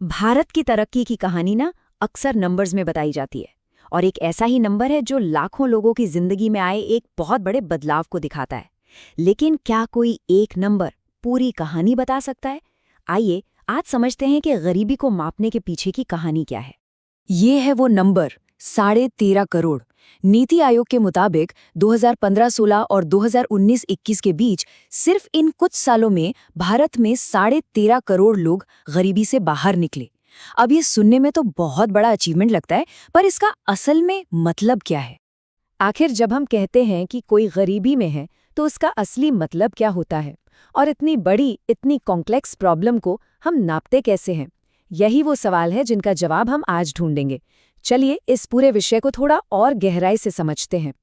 भारत की तरक्की की कहानी ना अक्सर नंबर्स में बताई जाती है। और एक ऐसा ही नंबर है जो लाखों लोगों की जिंदगी में आए एक बहुत बड़े बदलाव को दिखाता है। लेकिन क्या कोई एक नंबर पूरी कहानी बता सकता है? आइए आज समझते हैं कि गरीबी को मापने के पीछे की कहानी क्या है। ये है वो नंबर 13.5 करोड़। नीति आयोग के मुताबिक 2015-16 और 2019-21 के बीच सिर्फ इन कुछ सालों में भारत में 13.5 करोड़ लोग गरीबी से बाहर निकले। अब ये सुनने में तो बहुत बड़ा अचीवमेंट लगता है, पर इसका असल में मतलब क्या है? आखिर जब हम कहते हैं कि कोई गरीबी में है तो उसका असली मतलब क्या होता है, और इतनी बड़ी इतनी कॉम्प्लेक्स प्रॉब्लम को हम नापते कैसे हैं? यही वो सवाल है जिनका जवाब हम आज ढूंढेंगे। चलिए इस पूरे विषय को थोड़ा और गहराई से समझते हैं।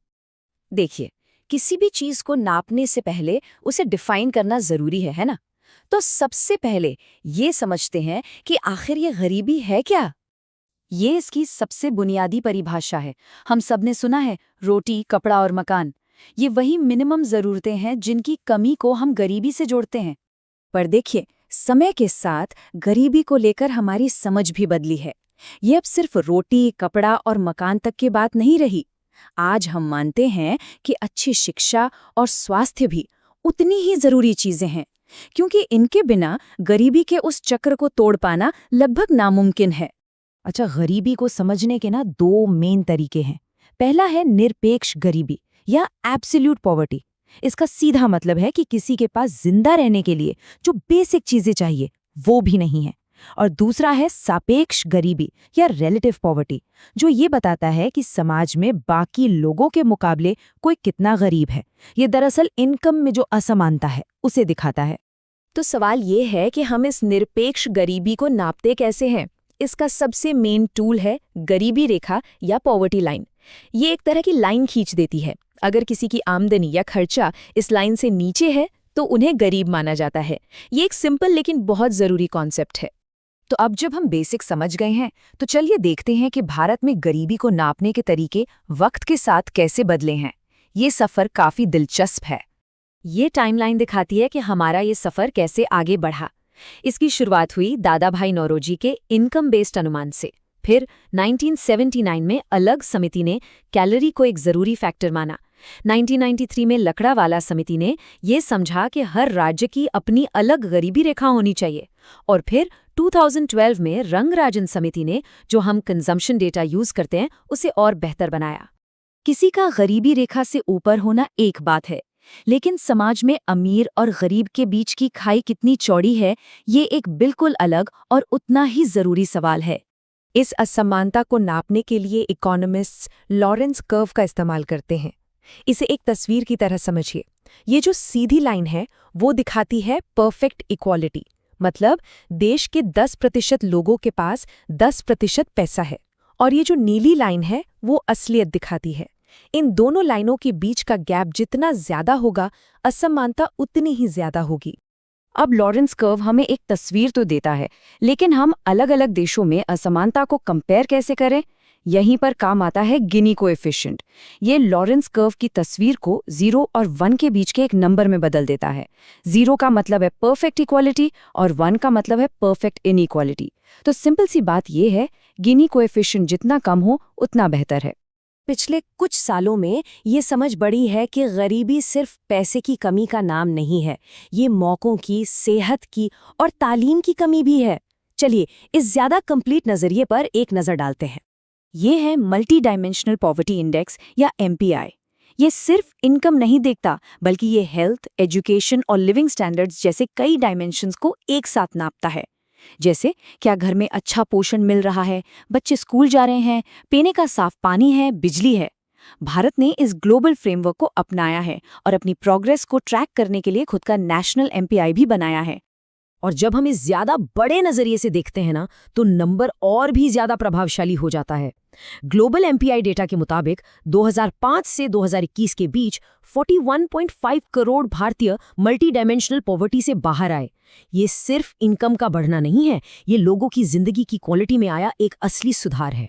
देखिए, किसी भी चीज को नापने से पहले उसे डिफाइन करना जरूरी है ना? तो सबसे पहले ये समझते हैं कि आखिर ये गरीबी है क्या? ये इसकी सबसे बुनियादी परिभाषा है। हम सबने सुना है रोटी, कपड़ा और मकान। ये वही मिनिमम जरूरतें हैं जिनकी कमी को हम गरीबी से जोड़ते हैं। पर देखिए, समय के साथ गरीबी को लेकर हमारी समझ भी बदली है। ये अब सिर्फ रोटी, कपड़ा और मकान तक की बात नहीं रही। आज हम मानते हैं कि अच्छी शिक्षा और स्वास्थ्य भी उतनी ही जरूरी चीजें हैं, क्योंकि इनके बिना गरीबी के उस चक्र को तोड़ पाना लगभग नामुमकिन है। अच्छा, गरीबी को समझने के ना दो मेन तरीके हैं। पहला है निरपेक्ष गरीबी या एब्सोल्यूट पॉवर्टी। इसका सीधा मतलब है कि किसी के पास जिंदा रहने के लिए जो बेसिक चीजें चाहिए वो भी नहीं है। और दूसरा है सापेक्ष गरीबी या रिलेटिव पॉवर्टी, जो ये बताता है कि समाज में बाकी लोगों के मुकाबले कोई कितना गरीब है। ये दरअसल इनकम में जो असमानता है उसे दिखाता है। तो सवाल ये है कि हम इस निरपेक्ष गरीबी को नापते कैसे हैं? इसका सबसे मेन टूल है गरीबी रेखा या पॉवर्टी लाइन। ये एक तरह की लाइन खींच देती है। अगर किसी की आमदनी या खर्चा इस लाइन से नीचे है तो उन्हें गरीब माना जाता है। ये एक सिंपल लेकिन बहुत जरूरी कॉन्सेप्ट है। तो अब जब हम बेसिक समझ गए हैं, तो चलिए देखते हैं कि भारत में गरीबी को नापने के तरीके वक्त के साथ कैसे बदले हैं। ये सफर काफी दिलचस्प है। ये टाइमलाइन दिखाती है कि हमारा ये सफर कैसे आगे बढ़ा। इसकी शुरुआत हुई दादा भाई नौरोजी के इनकम बेस्ड अनुमान से। फिर 1979 में अलग समिति ने कैलोरी को एक जरूरी फैक्टर माना। 1993 में लकड़ावाला समिति ने ये समझा कि हर राज्य की अपनी अलग गरीबी रेखा होनी चाहिए। और फिर 2012 में रंगराजन समिति ने, जो हम कंजम्पशन डेटा यूज करते हैं, उसे और बेहतर बनाया। किसी का गरीबी रेखा से ऊपर होना एक बात है, लेकिन समाज में अमीर और गरीब के बीच की खाई कितनी चौड़ी है, ये एक बिल्कुल अलग और उतना ही जरूरी सवाल है। इस असमानता को नापने के लिए इकोनॉमिस्ट्स लॉरेंस कर्व का इस्तेमाल करते हैं। इसे एक तस्वीर की तरह समझिए। ये जो सीधी लाइन है वो दिखाती है परफेक्ट इक्वालिटी, मतलब देश के 10% लोगों के पास 10% पैसा है। और ये जो नीली लाइन है वो असलियत दिखाती है। इन दोनों लाइनों के बीच का गैप जितना ज्यादा होगा, असमानता उतनी ही ज्यादा होगी। अब लॉरेंस कर्व हमें एक तस्वीर तो देता है, लेकिन हम अलग अलग देशों में असमानता को कंपेयर कैसे करें? यहीं पर काम आता है गिनी कोएफिशिएंट। ये लॉरेंस कर्व की तस्वीर को 0 और 1 के बीच के एक नंबर में बदल देता है। 0 का मतलब है परफेक्ट इक्वालिटी और 1 का मतलब है परफेक्ट इनइक्वालिटी। तो सिंपल सी बात यह है, गिनी कोएफिशिएंट जितना कम हो उतना बेहतर है। पिछले कुछ सालों में ये समझ बढ़ी है कि गरीबी सिर्फ पैसे की कमी का नाम नहीं है, ये मौकों की, सेहत की और तालीम की कमी भी है। चलिए इस ज्यादा कंप्लीट नजरिए पर एक नजर डालते हैं। ये है मल्टी डायमेंशनल पॉवर्टी इंडेक्स या MPI। ये सिर्फ इनकम नहीं देखता, बल्कि ये हेल्थ, एजुकेशन और लिविंग स्टैंडर्ड्स जैसे कई डायमेंशंस को एक साथ नापता है। जैसे क्या घर में अच्छा पोषण मिल रहा है, बच्चे स्कूल जा रहे हैं, पीने का साफ पानी है, बिजली है। भारत ने इस ग्लोबल फ्रेमवर्क को अपनाया है और अपनी प्रोग्रेस को ट्रैक करने के लिए खुद का नेशनल MPI भी बनाया है। और जब हम इस ज्यादा बड़े नजरिए से देखते हैं ना, तो नंबर और भी ज्यादा प्रभावशाली हो जाता है। ग्लोबल MPI डेटा के मुताबिक 2005 से 2021 के बीच 41.5 करोड़ भारतीय मल्टी डायमेंशनल पॉवर्टी से बाहर आए। ये सिर्फ इनकम का बढ़ना नहीं है, ये लोगों की जिंदगी की क्वालिटी में आया एक असली सुधार है।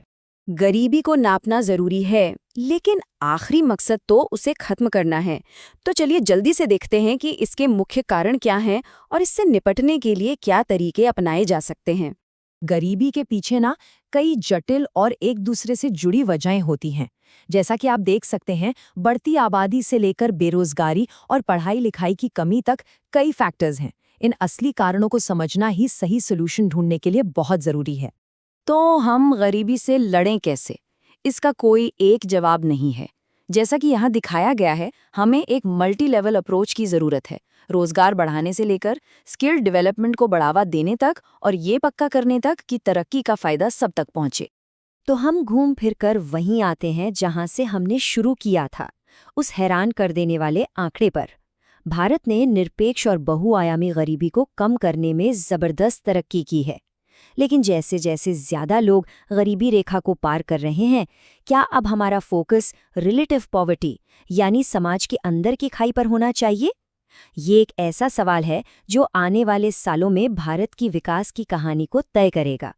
गरीबी को नापना जरूरी है, लेकिन आखिरी मकसद तो उसे खत्म करना है। तो चलिए जल्दी से देखते हैं कि इसके मुख्य कारण क्या हैं और इससे निपटने के लिए क्या तरीके अपनाए जा सकते हैं। गरीबी के पीछे ना कई जटिल और एक दूसरे से जुड़ी वजहें होती हैं। जैसा कि आप देख सकते हैं, बढ़ती आबादी से लेकर बेरोजगारी और पढ़ाई लिखाई की कमी तक कई फैक्टर्स हैं। इन असली कारणों को समझना ही सही सोल्यूशन ढूंढने के लिए बहुत जरूरी है। तो हम गरीबी से लड़ें कैसे? इसका कोई एक जवाब नहीं है। जैसा कि यहाँ दिखाया गया है, हमें एक मल्टी लेवल अप्रोच की ज़रूरत है। रोजगार बढ़ाने से लेकर स्किल डेवलपमेंट को बढ़ावा देने तक और ये पक्का करने तक कि तरक्की का फ़ायदा सब तक पहुँचे। तो हम घूम फिर कर वहीं आते हैं जहां से हमने शुरू किया था, उस हैरान कर देने वाले आंकड़े पर। भारत ने निरपेक्ष और बहुआयामी गरीबी को कम करने में जबरदस्त तरक्की की है। लेकिन जैसे जैसे ज्यादा लोग गरीबी रेखा को पार कर रहे हैं, क्या अब हमारा फोकस रिलेटिव पॉवर्टी यानी समाज के अंदर की खाई पर होना चाहिए? ये एक ऐसा सवाल है जो आने वाले सालों में भारत की विकास की कहानी को तय करेगा।